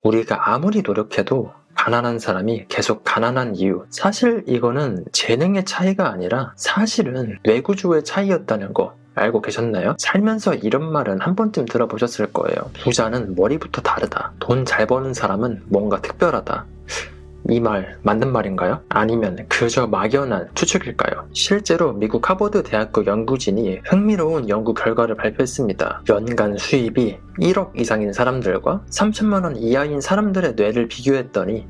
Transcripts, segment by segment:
우리가 아무리 노력해도 가난한 사람이 계속 가난한 이유, 사실 이거는 재능의 차이가 아니라 사실은 뇌구조의 차이였다는 거 알고 계셨나요? 살면서 이런 말은 한 번쯤 들어보셨을 거예요. 부자는 머리부터 다르다. 돈 잘 버는 사람은 뭔가 특별하다. 이 말 맞는 말인가요? 아니면 그저 막연한 추측일까요? 실제로 미국 하버드 대학교 연구진이 흥미로운 연구 결과를 발표했습니다. 연간 수입이 1억 이상인 사람들과 3천만 원 이하인 사람들의 뇌를 비교했더니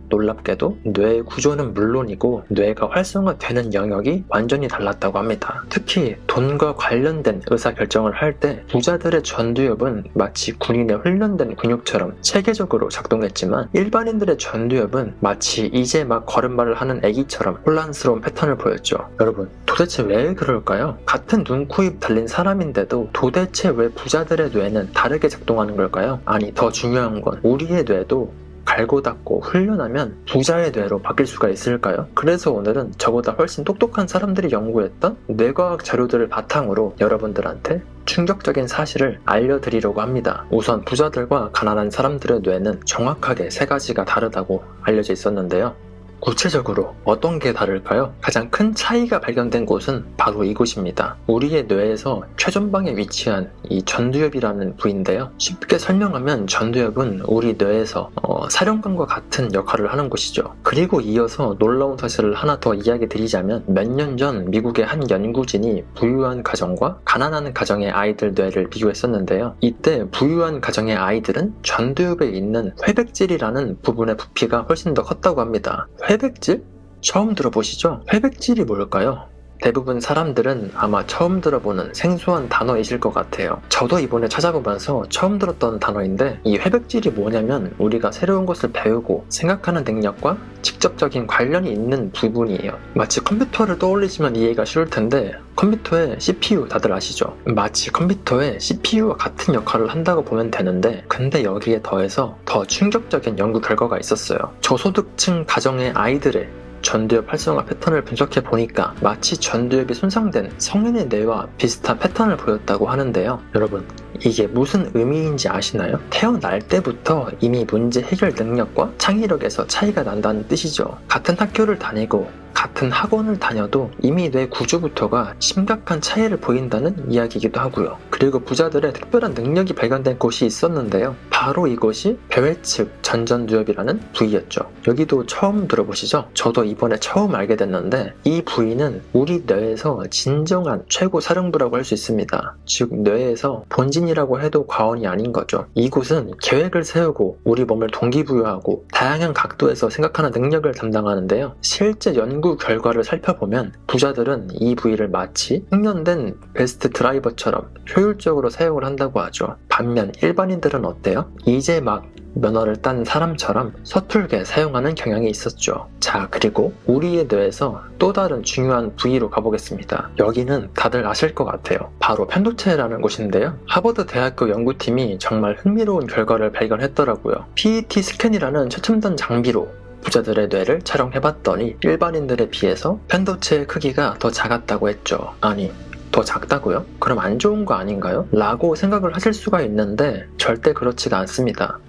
놀랍게도 뇌의 구조는 물론이고 뇌가 활성화되는 영역이 완전히 달랐다고 합니다. 특히 돈과 관련된 의사결정을 할 때 부자들의 전두엽은 마치 군인의 훈련된 근육처럼 체계적으로 작동했지만 일반인들의 전두엽은 마치 이제 막 걸음마를 하는 아기처럼 혼란스러운 패턴을 보였죠. 여러분, 도대체 왜 그럴까요? 같은 눈, 코, 입 달린 사람인데도 도대체 왜 부자들의 뇌는 다르게 작동하는 걸까요? 아니, 더 중요한 건 우리의 뇌도 갈고 닦고 훈련하면 부자의 뇌로 바뀔 수가 있을까요? 그래서 오늘은 저보다 훨씬 똑똑한 사람들이 연구했던 뇌과학 자료들을 바탕으로 여러분들한테 충격적인 사실을 알려드리려고 합니다. 우선 부자들과 가난한 사람들의 뇌는 정확하게 세 가지가 다르다고 알려져 있었는데요. 구체적으로 어떤 게 다를까요? 가장 큰 차이가 발견된 곳은 바로 이곳입니다. 우리의 뇌에서 최전방에 위치한 이 전두엽이라는 부위인데요. 쉽게 설명하면 전두엽은 우리 뇌에서 사령관과 같은 역할을 하는 곳이죠. 그리고 이어서 놀라운 사실을 하나 더 이야기 드리자면 몇 년 전 미국의 한 연구진이 부유한 가정과 가난한 가정의 아이들 뇌를 비교했었는데요. 이때 부유한 가정의 아이들은 전두엽에 있는 회백질이라는 부분의 부피가 훨씬 더 컸다고 합니다. 회백질? 처음 들어보시죠? 회백질이 뭘까요? 대부분 사람들은 아마 처음 들어보는 생소한 단어이실 것 같아요. 저도 이번에 찾아보면서 처음 들었던 단어인데 이 회백질이 뭐냐면 우리가 새로운 것을 배우고 생각하는 능력과 직접적인 관련이 있는 부분이에요. 마치 컴퓨터를 떠올리시면 이해가 쉬울 텐데 컴퓨터의 CPU 다들 아시죠? 마치 컴퓨터의 CPU와 같은 역할을 한다고 보면 되는데 근데 여기에 더해서 더 충격적인 연구 결과가 있었어요. 저소득층 가정의 아이들의 전두엽 활성화 패턴을 분석해 보니까 마치 전두엽이 손상된 성인의 뇌와 비슷한 패턴을 보였다고 하는데요. 여러분, 이게 무슨 의미인지 아시나요? 태어날 때부터 이미 문제 해결 능력과 창의력에서 차이가 난다는 뜻이죠. 같은 학교를 다니고 같은 학원을 다녀도 이미 뇌 구조부터가 심각한 차이를 보인다는 이야기이기도 하고요. 그리고 부자들의 특별한 능력이 발견된 곳이 있었는데요. 바로 이것이 배회측 전전두엽이라는 부위였죠. 여기도 처음 들어보시죠? 저도 이번에 처음 알게 됐는데 이 부위는 우리 뇌에서 진정한 최고 사령부라고 할 수 있습니다. 즉 뇌에서 본진이라고 해도 과언이 아닌 거죠. 이곳은 계획을 세우고 우리 몸을 동기부여하고 다양한 각도에서 생각하는 능력을 담당하는데요. 실제 연구 결과를 살펴보면 부자들은 이 부위를 마치 숙련된 베스트 드라이버처럼 효율적으로 사용을 한다고 하죠. 반면 일반인들은 어때요? 이제 막 면허를 딴 사람처럼 서툴게 사용하는 경향이 있었죠. 자, 그리고 우리의 뇌에서 또 다른 중요한 부위로 가보겠습니다. 여기는 다들 아실 것 같아요. 바로 편도체라는 곳인데요. 하버드 대학교 연구팀이 정말 흥미로운 결과를 발견했더라고요. PET 스캔이라는 최첨단 장비로 부자들의 뇌를 촬영해봤더니 일반인들에 비해서 편도체의 크기가 더 작았다고 했죠. 아니, 더 작다고요? 그럼 안 좋은 거 아닌가요? 라고 생각을 하실 수가 있는데 절대 그렇지가 않습니다.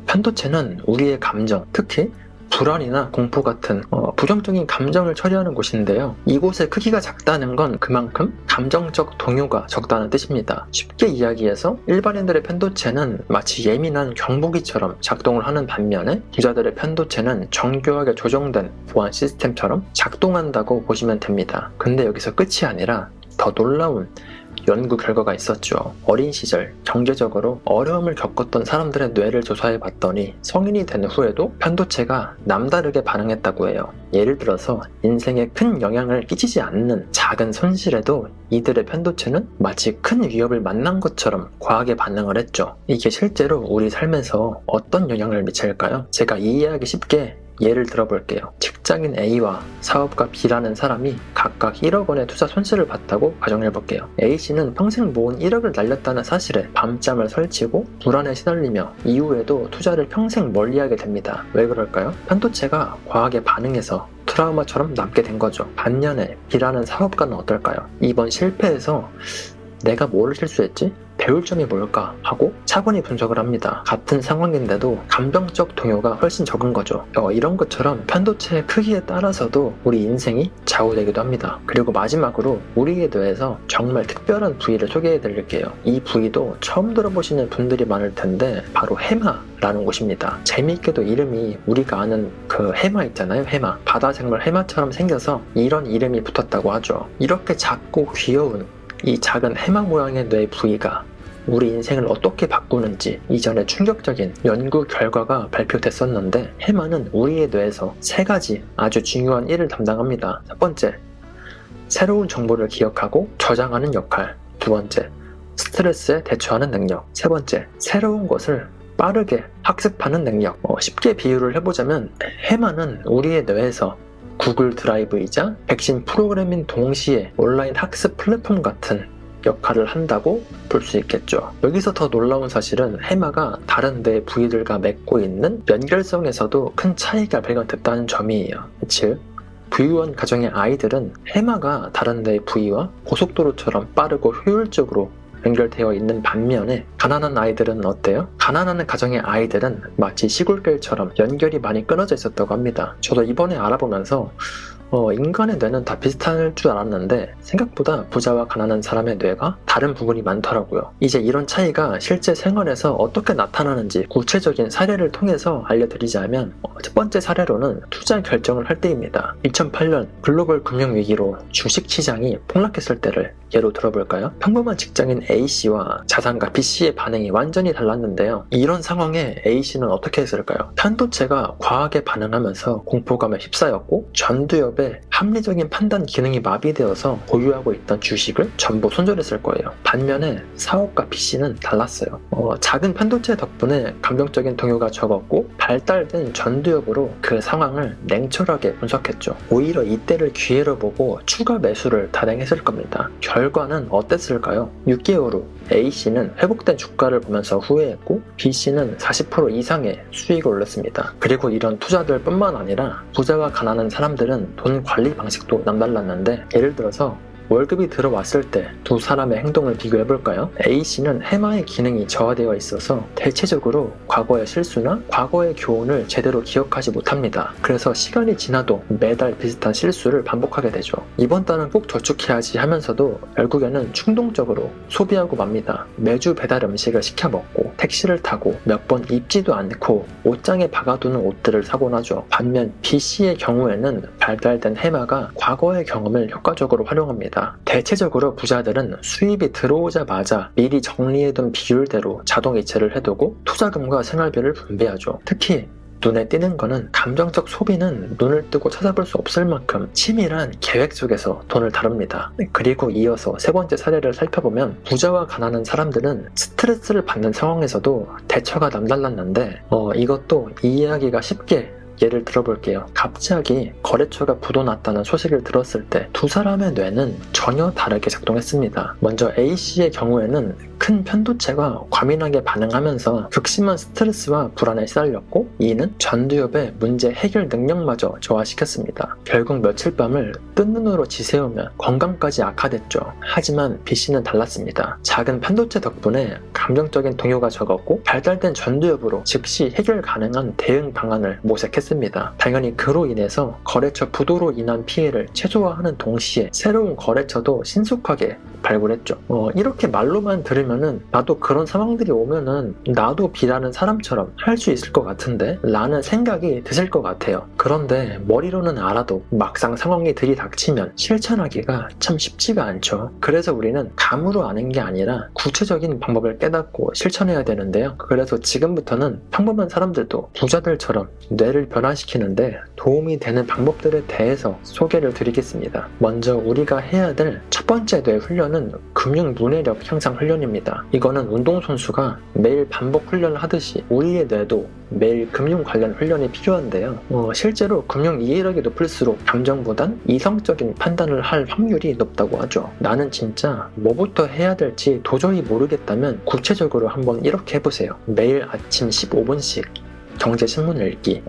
편도체는 우리의 감정, 특히 불안이나 공포 같은 부정적인 감정을 처리하는 곳인데요. 이곳의 크기가 작다는 건 그만큼 감정적 동요가 적다는 뜻입니다. 쉽게 이야기해서 일반인들의 편도체는 마치 예민한 경보기처럼 작동을 하는 반면에 부자들의 편도체는 정교하게 조정된 보안 시스템처럼 작동한다고 보시면 됩니다. 근데 여기서 끝이 아니라 더 놀라운 연구 결과가 있었죠. 어린 시절 경제적으로 어려움을 겪었던 사람들의 뇌를 조사해 봤더니 성인이 된 후에도 편도체가 남다르게 반응했다고 해요. 예를 들어서 인생에 큰 영향을 끼치지 않는 작은 손실에도 이들의 편도체는 마치 큰 위협을 만난 것처럼 과하게 반응을 했죠. 이게 실제로 우리 삶에서 어떤 영향을 미칠까요? 제가 이해하기 쉽게 예를 들어볼게요. 직장인 A와 사업가 B라는 사람이 각각 1억 원의 투자 손실을 봤다고 가정해볼게요. A씨는 평생 모은 1억을 날렸다는 사실에 밤잠을 설치고 불안에 시달리며 이후에도 투자를 평생 멀리하게 됩니다. 왜 그럴까요? 편도체가 과하게 반응해서 트라우마처럼 남게 된 거죠. 반면에 B라는 사업가는 어떨까요? 이번 실패에서 내가 뭐를 실수했지? 배울 점이 뭘까 하고 차분히 분석을 합니다. 같은 상황인데도 감정적 동요가 훨씬 적은 거죠. 이런 것처럼 편도체의 크기에 따라서도 우리 인생이 좌우되기도 합니다. 그리고 마지막으로 우리에 대해서 정말 특별한 부위를 소개해 드릴게요. 이 부위도 처음 들어보시는 분들이 많을 텐데 바로 해마라는 곳입니다. 재미있게도 이름이 우리가 아는 그 해마 있잖아요. 해마. 바다생물 해마처럼 생겨서 이런 이름이 붙었다고 하죠. 이렇게 작고 귀여운 이 작은 해마 모양의 뇌 부위가 우리 인생을 어떻게 바꾸는지 이전에 충격적인 연구 결과가 발표됐었는데, 해마는 우리의 뇌에서 3가지 아주 중요한 일을 담당합니다. 첫 번째, 새로운 정보를 기억하고 저장하는 역할. 두 번째, 스트레스에 대처하는 능력. 세 번째, 새로운 것을 빠르게 학습하는 능력. 쉽게 비유를 해보자면 해마는 우리의 뇌에서 구글 드라이브이자 백신 프로그램인 동시에 온라인 학습 플랫폼 같은 역할을 한다고 볼 수 있겠죠. 여기서 더 놀라운 사실은 해마가 다른 뇌 부위들과 맺고 있는 연결성에서도 큰 차이가 발견됐다는 점이에요. 즉, 부유한 가정의 아이들은 해마가 다른 뇌 부위와 고속도로처럼 빠르고 효율적으로 연결되어 있는 반면에, 가난한 아이들은 어때요? 가난한 가정의 아이들은 마치 시골길처럼 연결이 많이 끊어져 있었다고 합니다. 저도 이번에 알아보면서 인간의 뇌는 다 비슷할 줄 알았는데 생각보다 부자와 가난한 사람의 뇌가 다른 부분이 많더라고요. 이제 이런 차이가 실제 생활에서 어떻게 나타나는지 구체적인 사례를 통해서 알려드리자면, 첫 번째 사례로는 투자 결정을 할 때입니다. 2008년 글로벌 금융위기로 주식시장이 폭락했을 때를 예로 들어볼까요? 평범한 직장인 A씨와 자산가 B씨의 반응이 완전히 달랐는데요. 이런 상황에 A씨는 어떻게 했을까요? 편도체가 과하게 반응하면서 공포감에 휩싸였고, 전두엽에 합리적인 판단 기능이 마비되어서 보유하고 있던 주식을 전부 손절했을 거예요. 반면에 사업가 B씨는 달랐어요. 작은 편도체 덕분에 감정적인 동요가 적었고 발달된 전두엽으로 그 상황을 냉철하게 분석했죠. 오히려 이때를 기회로 보고 추가 매수를 단행했을 겁니다. 결과는 어땠을까요? 6개월 후 A씨는 회복된 주가를 보면서 후회했고, B씨는 40% 이상의 수익을 올렸습니다. 그리고 이런 투자들 뿐만 아니라 부자와 가난한 사람들은 돈 관리 방식도 남달랐는데, 예를 들어서 월급이 들어왔을 때 두 사람의 행동을 비교해볼까요? A씨는 해마의 기능이 저하되어 있어서 대체적으로 과거의 실수나 과거의 교훈을 제대로 기억하지 못합니다. 그래서 시간이 지나도 매달 비슷한 실수를 반복하게 되죠. 이번 달은 꼭 저축해야지 하면서도 결국에는 충동적으로 소비하고 맙니다. 매주 배달 음식을 시켜 먹고 택시를 타고 몇 번 입지도 않고 옷장에 박아두는 옷들을 사곤 하죠. 반면 B씨의 경우에는 발달된 해마가 과거의 경험을 효과적으로 활용합니다. 대체적으로 부자들은 수입이 들어오자마자 미리 정리해둔 비율대로 자동 이체를 해두고 투자금과 생활비를 분배하죠. 특히 눈에 띄는 거는 감정적 소비는 눈을 뜨고 찾아볼 수 없을 만큼 치밀한 계획 속에서 돈을 다룹니다. 그리고 이어서 세 번째 사례를 살펴보면, 부자와 가난한 사람들은 스트레스를 받는 상황에서도 대처가 남달랐는데 이것도 이해하기가 쉽게 예를 들어볼게요. 갑자기 거래처가 부도났다는 소식을 들었을 때 두 사람의 뇌는 전혀 다르게 작동했습니다. 먼저 A씨의 경우에는 큰 편도체가 과민하게 반응하면서 극심한 스트레스와 불안에 시달렸고, 이는 전두엽의 문제 해결 능력마저 저하시켰습니다. 결국 며칠 밤을 뜬 눈으로 지새우며 건강까지 악화됐죠. 하지만 B씨는 달랐습니다. 작은 편도체 덕분에 감정적인 동요가 적었고 발달된 전두엽으로 즉시 해결 가능한 대응 방안을 모색했습니다. 당연히 그로 인해서 거래처 부도로 인한 피해를 최소화하는 동시에 새로운 거래처도 신속하게 발굴했죠. 이렇게 말로만 들으면은 나도 그런 상황들이 오면은 나도 B라는 사람처럼 할 수 있을 것 같은데 라는 생각이 드실 것 같아요. 그런데 머리로는 알아도 막상 상황이 들이닥치면 실천하기가 참 쉽지가 않죠. 그래서 우리는 감으로 아는 게 아니라 구체적인 방법을 깨닫고 실천해야 되는데요. 그래서 지금부터는 평범한 사람들도 부자들처럼 뇌를 변화시키는데 도움이 되는 방법들에 대해서 소개를 드리겠습니다. 먼저 우리가 해야 될 첫 번째 뇌 훈련은 금융 문해력 향상 훈련입니다. 이거는 운동선수가 매일 반복 훈련을 하듯이 우리의 뇌도 매일 금융 관련 훈련이 필요한데요. 실제로 금융 이해력이 높을수록 감정보단 이성적인 판단을 할 확률이 높다고 하죠. 나는 진짜 뭐부터 해야 될지 도저히 모르겠다면 구체적으로 한번 이렇게 해보세요. 매일 아침 15분씩 경제신문을 읽기,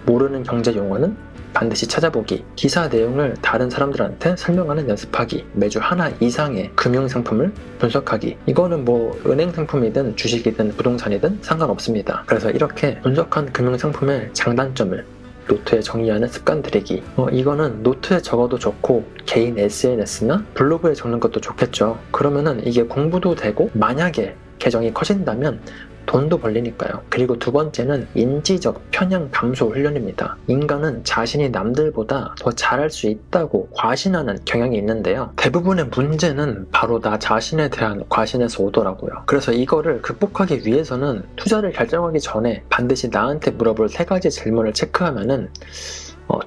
모르는 경제 용어는 반드시 찾아보기, 기사 내용을 다른 사람들한테 설명하는 연습하기, 매주 하나 이상의 금융상품을 분석하기. 이거는 뭐 은행상품이든 주식이든 부동산이든 상관없습니다. 그래서 이렇게 분석한 금융상품의 장단점을 노트에 정리하는 습관 들이기. 이거는 노트에 적어도 좋고 개인 SNS나 블로그에 적는 것도 좋겠죠. 그러면은 이게 공부도 되고 만약에 계정이 커진다면 돈도 벌리니까요. 그리고 두 번째는 인지적 편향 감소 훈련입니다. 인간은 자신이 남들보다 더 잘할 수 있다고 과신하는 경향이 있는데요. 대부분의 문제는 바로 나 자신에 대한 과신에서 오더라고요. 그래서 이거를 극복하기 위해서는 투자를 결정하기 전에 반드시 나한테 물어볼 3가지 질문을 체크하면은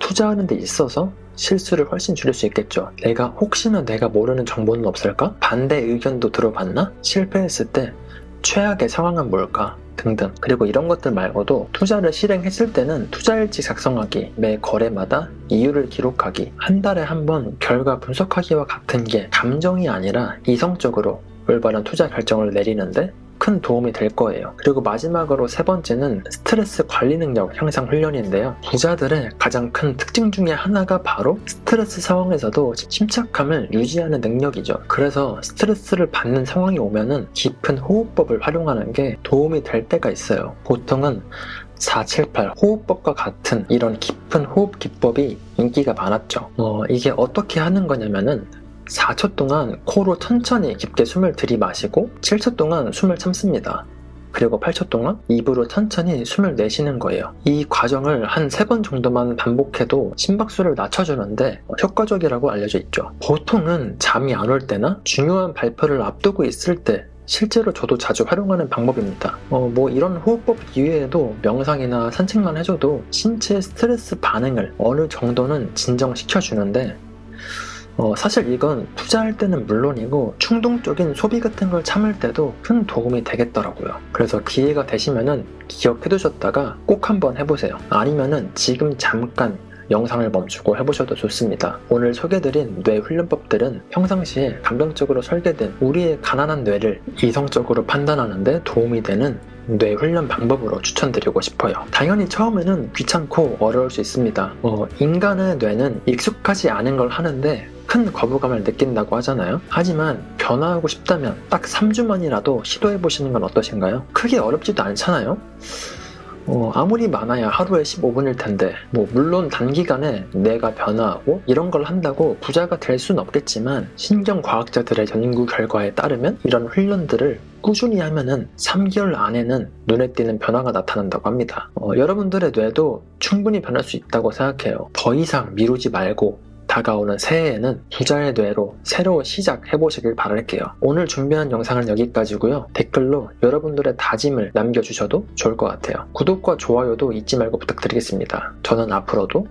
투자하는 데 있어서 실수를 훨씬 줄일 수 있겠죠. 혹시나 내가 모르는 정보는 없을까? 반대 의견도 들어봤나? 실패했을 때 최악의 상황은 뭘까? 등등. 그리고 이런 것들 말고도 투자를 실행했을 때는 투자일지 작성하기, 매 거래마다 이유를 기록하기, 한 달에 한 번 결과 분석하기와 같은 게 감정이 아니라 이성적으로 올바른 투자 결정을 내리는데 큰 도움이 될 거예요. 그리고 마지막으로 3번째는 스트레스 관리 능력 향상 훈련인데요. 부자들의 가장 큰 특징 중에 하나가 바로 스트레스 상황에서도 침착함을 유지하는 능력이죠. 그래서 스트레스를 받는 상황이 오면은 깊은 호흡법을 활용하는 게 도움이 될 때가 있어요. 보통은 478 호흡법과 같은 이런 깊은 호흡 기법이 인기가 많았죠. 이게 어떻게 하는 거냐면은 4초 동안 코로 천천히 깊게 숨을 들이마시고 7초 동안 숨을 참습니다. 그리고 8초 동안 입으로 천천히 숨을 내쉬는 거예요. 이 과정을 한 3번 정도만 반복해도 심박수를 낮춰주는데 효과적이라고 알려져 있죠. 보통은 잠이 안 올 때나 중요한 발표를 앞두고 있을 때 실제로 저도 자주 활용하는 방법입니다. 뭐 이런 호흡법 이외에도 명상이나 산책만 해줘도 신체의 스트레스 반응을 어느 정도는 진정시켜주는데 사실 이건 투자할 때는 물론이고 충동적인 소비 같은 걸 참을 때도 큰 도움이 되겠더라고요. 그래서 기회가 되시면은 기억해 두셨다가 꼭 한번 해보세요. 아니면은 지금 잠깐 영상을 멈추고 해보셔도 좋습니다. 오늘 소개드린 뇌 훈련법들은 평상시에 감정적으로 설계된 우리의 가난한 뇌를 이성적으로 판단하는 데 도움이 되는 뇌 훈련 방법으로 추천드리고 싶어요. 당연히 처음에는 귀찮고 어려울 수 있습니다. 인간의 뇌는 익숙하지 않은 걸 하는데 큰 거부감을 느낀다고 하잖아요. 하지만 변화하고 싶다면 딱 3주만이라도 시도해보시는 건 어떠신가요? 크게 어렵지도 않잖아요. 아무리 많아야 하루에 15분일 텐데 물론 단기간에 뇌가 변화하고 이런 걸 한다고 부자가 될 수는 없겠지만 신경과학자들의 연구 결과에 따르면 이런 훈련들을 꾸준히 하면은 3개월 안에는 눈에 띄는 변화가 나타난다고 합니다. 여러분들의 뇌도 충분히 변할 수 있다고 생각해요. 더 이상 미루지 말고 다가오는 새해에는 부자의 뇌로 새로 시작해보시길 바랄게요. 오늘 준비한 영상은 여기까지고요. 댓글로 여러분들의 다짐을 남겨주셔도 좋을 것 같아요. 구독과 좋아요도 잊지 말고 부탁드리겠습니다. 저는 앞으로도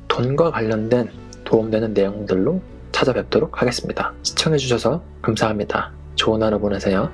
돈과 관련된 도움되는 내용들로 찾아뵙도록 하겠습니다. 시청해주셔서 감사합니다. 좋은 하루 보내세요.